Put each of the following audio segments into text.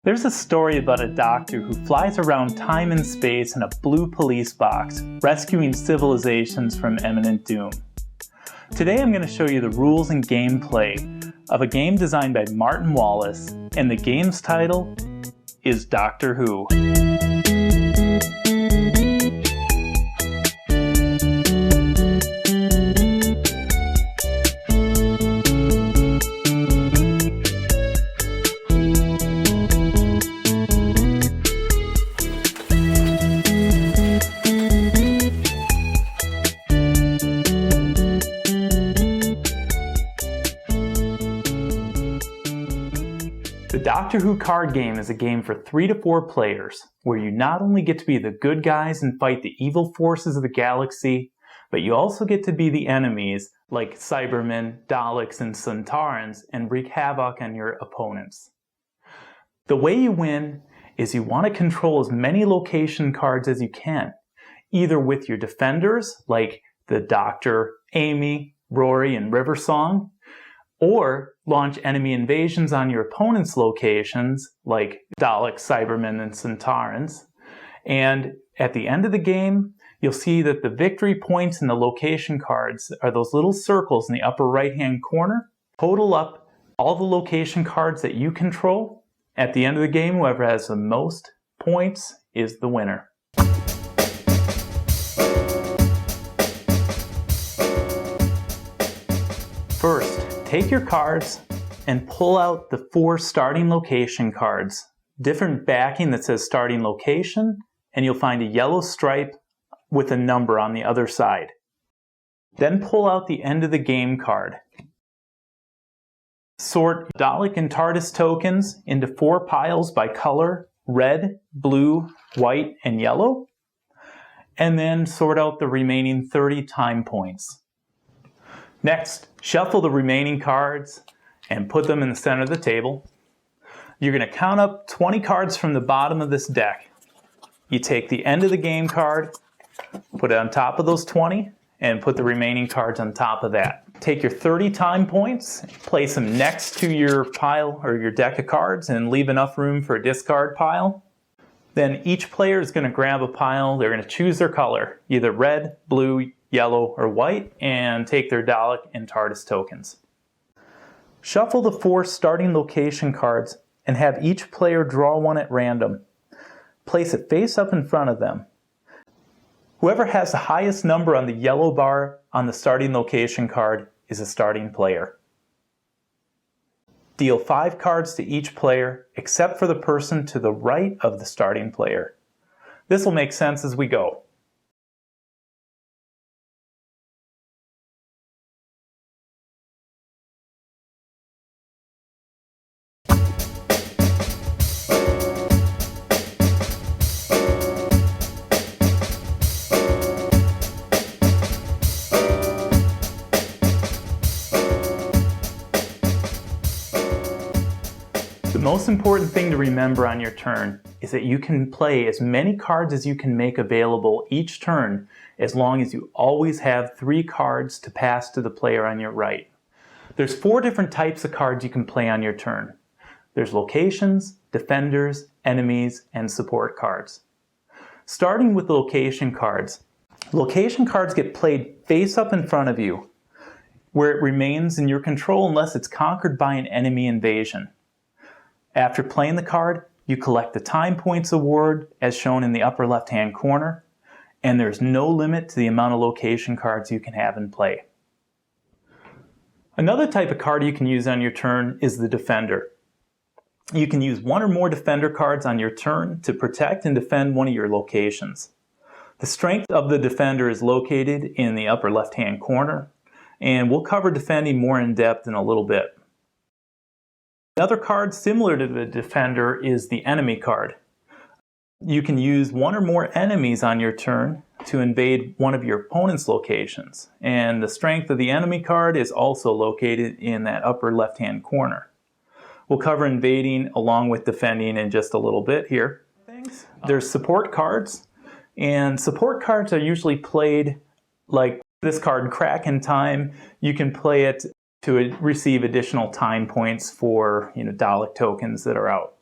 There's a story about a doctor who flies around time and space in a blue police box, rescuing civilizations from imminent doom. Today I'm going to show you the rules and gameplay of a game designed by Martin Wallace, and the game's title is Doctor Who. The Doctor Who card game is a game for 3 to 4 players, where you not only get to be the good guys and fight the evil forces of the galaxy, but you also get to be the enemies like Cybermen, Daleks, and Centaurans and wreak havoc on your opponents. The way you win is you want to control as many location cards as you can, either with your defenders like the Doctor, Amy, Rory, and Riversong, or launch enemy invasions on your opponent's locations like Daleks, Cybermen, and Centaurans. And at the end of the game, you'll see that the victory points in the location cards are those little circles in the upper right-hand corner. Total up all the location cards that you control. At the end of the game, whoever has the most points is the winner. First, take your cards and pull out the 4 starting location cards. Different backing that says starting location, and you'll find a yellow stripe with a number on the other side. Then pull out the end of the game card. Sort Dalek and TARDIS tokens into 4 piles by color: red, blue, white, and yellow. And then sort out the remaining 30 time points. Next, shuffle the remaining cards and put them in the center of the table. You're going to count up 20 cards from the bottom of this deck. You take the end of the game card, put it on top of those 20, and put the remaining cards on top of that. Take your 30 time points, place them next to your pile or your deck of cards, and leave enough room for a discard pile. Then each player is going to grab a pile. They're going to choose their color, either red, blue, yellow, or white, and take their Dalek and TARDIS tokens. Shuffle the 4 starting location cards and have each player draw one at random. Place it face up in front of them. Whoever has the highest number on the yellow bar on the starting location card is a starting player. Deal 5 cards to each player except for the person to the right of the starting player. This will make sense as we go. The most important thing to remember on your turn is that you can play as many cards as you can make available each turn, as long as you always have 3 cards to pass to the player on your right. There's 4 different types of cards you can play on your turn. There's locations, defenders, enemies, and support cards. Starting with the location cards get played face up in front of you, where it remains in your control unless it's conquered by an enemy invasion. After playing the card, you collect the time points award as shown in the upper left-hand corner, and there's no limit to the amount of location cards you can have in play. Another type of card you can use on your turn is the defender. You can use 1 or more defender cards on your turn to protect and defend one of your locations. The strength of the defender is located in the upper left-hand corner, and we'll cover defending more in depth in a little bit. Another card similar to the defender is the enemy card. You can use 1 or more enemies on your turn to invade one of your opponent's locations, and the strength of the enemy card is also located in that upper left-hand corner. We'll cover invading along with defending in just a little bit here. There's support cards, and support cards are usually played like this card, Crack in Time. You can play it to receive additional time points for Dalek tokens that are out.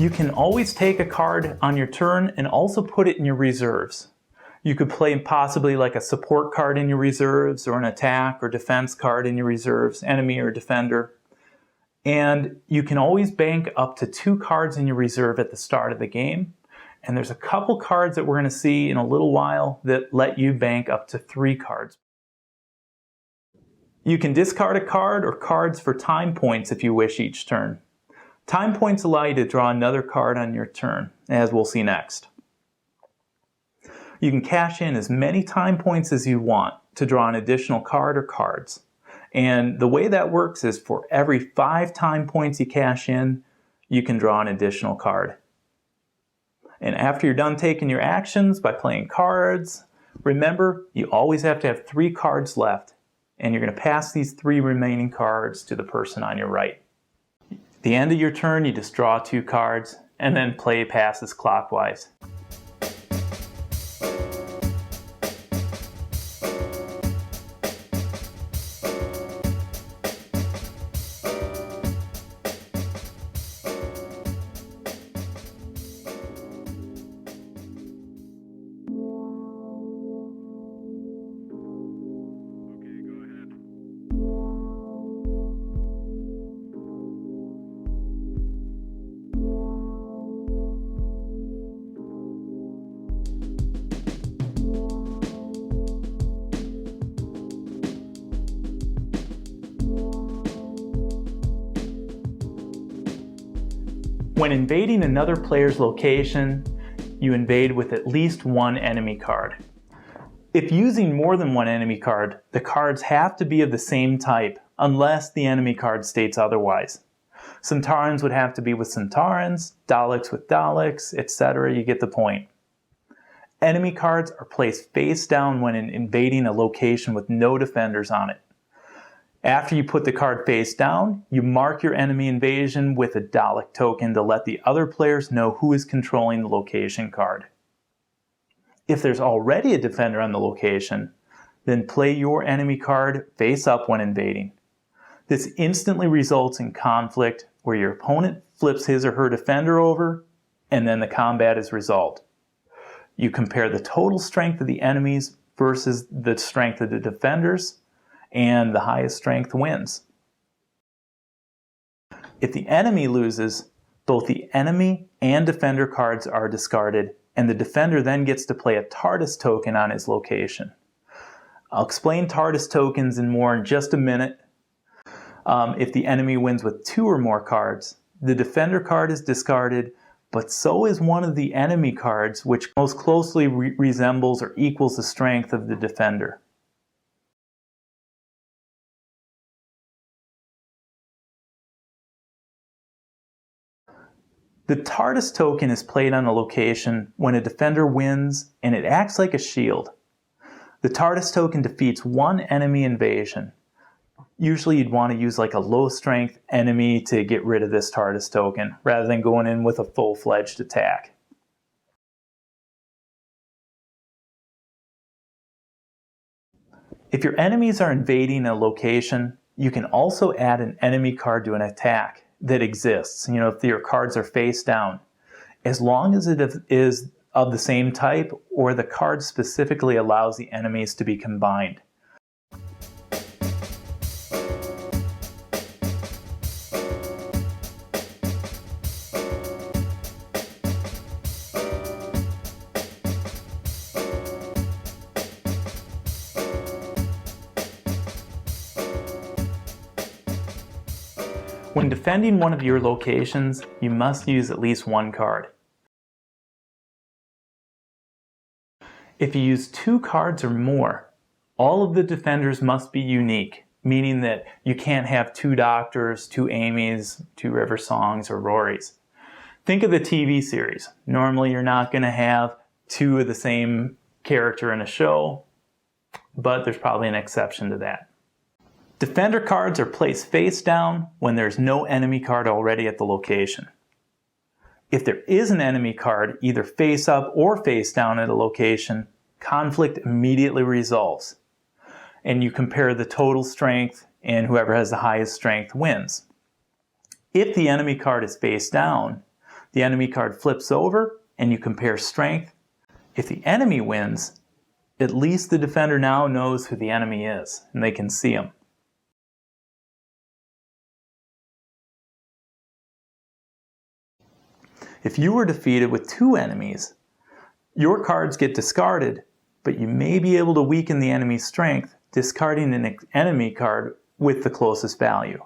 You can always take a card on your turn and also put it in your reserves. You could play possibly like a support card in your reserves, or an attack or defense card in your reserves, enemy or defender. And you can always bank up to 2 cards in your reserve at the start of the game. And there's a couple cards that we're going to see in a little while that let you bank up to 3 cards. You can discard a card or cards for time points if you wish each turn. Time points allow you to draw another card on your turn, as we'll see next. You can cash in as many time points as you want to draw an additional card or cards. And the way that works is for every 5 time points you cash in, you can draw an additional card. And after you're done taking your actions by playing cards, remember, you always have to have 3 cards left. And you're going to pass these 3 remaining cards to the person on your right. At the end of your turn, you just draw 2 cards and then play passes clockwise. When invading another player's location, you invade with at least 1 enemy card. If using more than 1 enemy card, the cards have to be of the same type, unless the enemy card states otherwise. Centaurans would have to be with Centaurans, Daleks with Daleks, etc. You get the point. Enemy cards are placed face down when invading a location with no defenders on it. After you put the card face down, you mark your enemy invasion with a Dalek token to let the other players know who is controlling the location card. If there's already a defender on the location, then play your enemy card face up when invading. This instantly results in conflict where your opponent flips his or her defender over, and then the combat is resolved. You compare the total strength of the enemies versus the strength of the defenders, and the highest strength wins. If the enemy loses, both the enemy and defender cards are discarded, and the defender then gets to play a TARDIS token on his location. I'll explain TARDIS tokens more in just a minute. If the enemy wins with 2 or more cards, the defender card is discarded, but so is one of the enemy cards, which most closely resembles or equals the strength of the defender. The TARDIS token is played on a location when a defender wins, and it acts like a shield. The TARDIS token defeats 1 enemy invasion. Usually you'd want to use like a low strength enemy to get rid of this TARDIS token, rather than going in with a full-fledged attack. If your enemies are invading a location, you can also add an enemy card to an attack that exists, if your cards are face down, as long as it is of the same type or the card specifically allows the enemies to be combined. When defending one of your locations, you must use at least 1 card. If you use 2 cards or more, all of the defenders must be unique, meaning that you can't have 2 Doctors, 2 Amys, 2 River Songs, or Rorys. Think of the TV series. Normally you're not going to have 2 of the same character in a show, but there's probably an exception to that. Defender cards are placed face down when there's no enemy card already at the location. If there is an enemy card, either face up or face down at a location, conflict immediately resolves. And you compare the total strength, and whoever has the highest strength wins. If the enemy card is face down, The enemy card flips over and you compare strength. If the enemy wins, at least the defender now knows who the enemy is and they can see him. If you were defeated with 2 enemies, your cards get discarded, but you may be able to weaken the enemy's strength, discarding an enemy card with the closest value,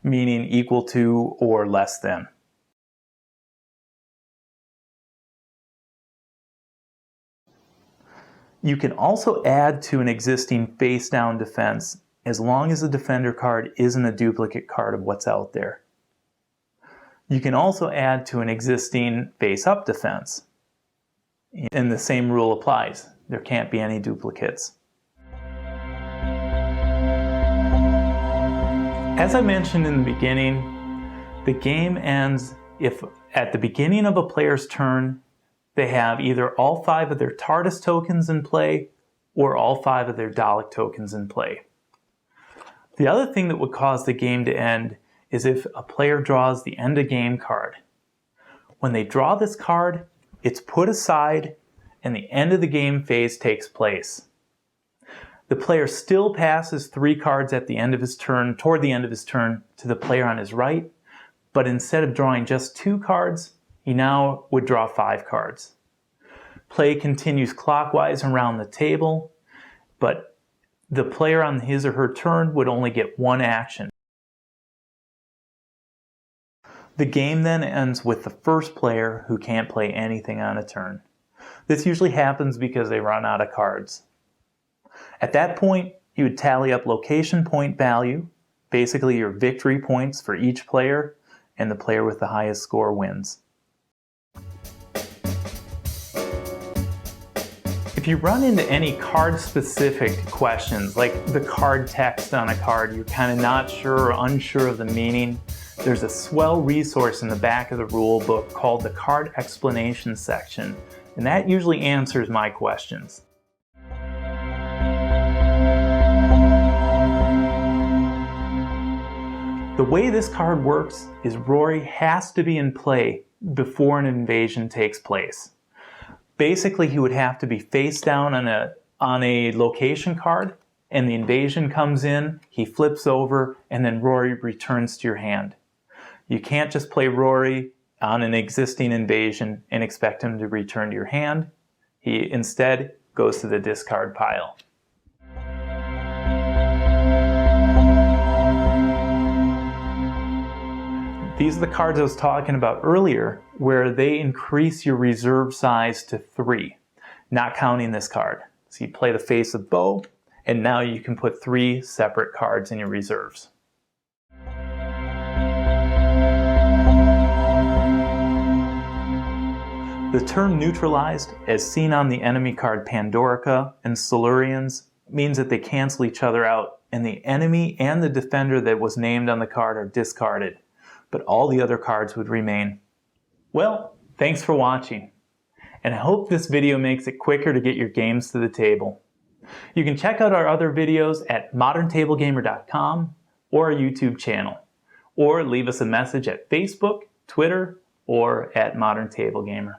meaning equal to or less than. You can also add to an existing face-down defense as long as the defender card isn't a duplicate card of what's out there. You can also add to an existing face-up defense. And the same rule applies. There can't be any duplicates. As I mentioned in the beginning, the game ends if at the beginning of a player's turn they have either all 5 of their TARDIS tokens in play or all 5 of their Dalek tokens in play. The other thing that would cause the game to end is if a player draws the end of game card. When they draw this card, it's put aside and the end of the game phase takes place. The player still passes 3 cards at the end of his turn, toward the end of his turn, to the player on his right, but instead of drawing just 2 cards, he now would draw 5 cards. Play continues clockwise around the table, but the player on his or her turn would only get 1 action. The game then ends with the first player who can't play anything on a turn. This usually happens because they run out of cards. At that point, you would tally up location point value, basically your victory points for each player, and the player with the highest score wins. If you run into any card-specific questions, like the card text on a card, you're kind of not sure or unsure of the meaning, there's a swell resource in the back of the rule book called the Card Explanation section, and that usually answers my questions. The way this card works is Rory has to be in play before an invasion takes place. Basically, he would have to be face down on a location card, and the invasion comes in, he flips over, and then Rory returns to your hand. You can't just play Rory on an existing invasion and expect him to return to your hand. He instead goes to the discard pile. These are the cards I was talking about earlier, where they increase your reserve size to 3, not counting this card. So you play the Face of Bow, and now you can put 3 separate cards in your reserves. The term neutralized, as seen on the enemy card Pandorica and Silurians, means that they cancel each other out, and the enemy and the defender that was named on the card are discarded, but all the other cards would remain. Well, thanks for watching, and I hope this video makes it quicker to get your games to the table. You can check out our other videos at ModernTableGamer.com or our YouTube channel, or leave us a message at Facebook, Twitter, or at Modern Table Gamer.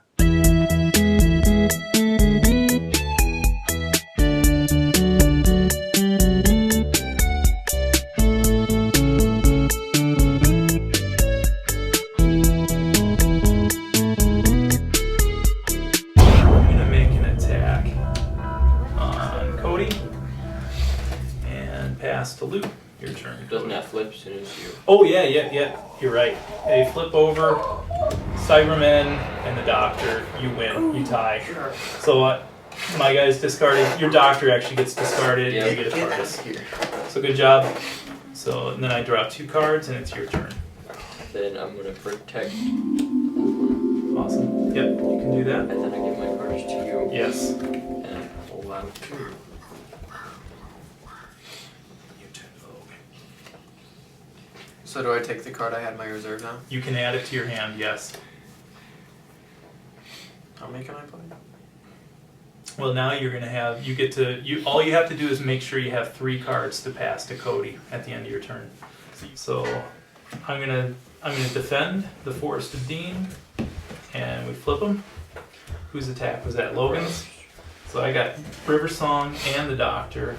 Pass to loot. Your turn. Doesn't that flip as soon as you... Oh yeah, you're right. They flip over, Cybermen and the Doctor, you win, you tie. Sure. So my guy's discarded, your Doctor actually gets discarded, Yeah, you get a TARDIS. So good job. So and then I draw 2 cards and it's your turn. Then I'm going to protect. Awesome. Yep, you can do that. And then I give my cards to you. Yes. And pull out. So do I take the card I had in my reserve now? You can add it to your hand, yes. How many can I play? Well, now you're gonna have all you have to do is make sure you have 3 cards to pass to Cody at the end of your turn. So I'm gonna defend the Forest of Dean. and we flip them. Whose attack was that? Logan's. So I got River Song and the Doctor.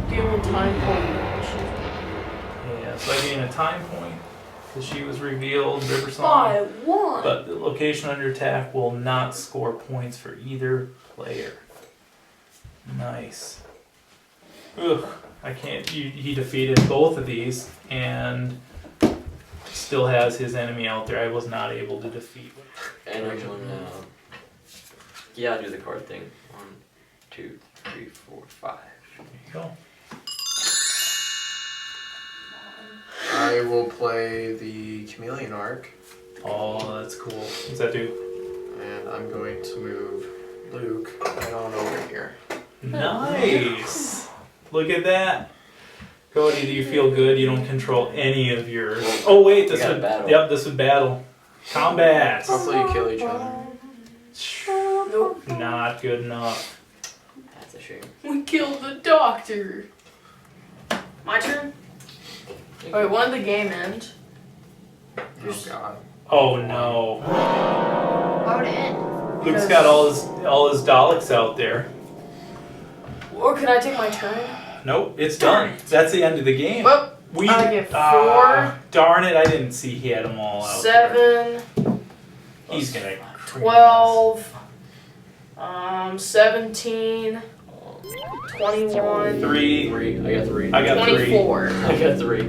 Give him a time point. Yeah, so I gain a time point because she was revealed. River Song. By one. But the location under attack will not score points for either player. Nice. Ugh, I can't. He defeated both of these and still has his enemy out there. I was not able to defeat. And I'm gonna. Yeah, do the card thing. 1, 2, 3, 4, 5. There you go. I will play the Chameleon Arc, Oh, that's cool. What's that do? and I'm going to move Luke right on over here. Nice. Look at that. Cody, do you feel good? You don't control any of yours. Oh wait, this gotta would battle. Yep, this would battle. Combat. Hopefully you kill each other. Nope. Not good enough. That's a shame. We killed the Doctor. My turn? Wait, when did the game end? Oh god. Oh no. How would it end? Luke's got all his Daleks out there. Or can I take my turn? Nope, it's done. That's the end of the game. Well, We I get 4. Darn it, I didn't see he had them all out there. 7, He's gonna 12, 17, 21, 3. 3. I got 3. I got 3. 24. I got 3.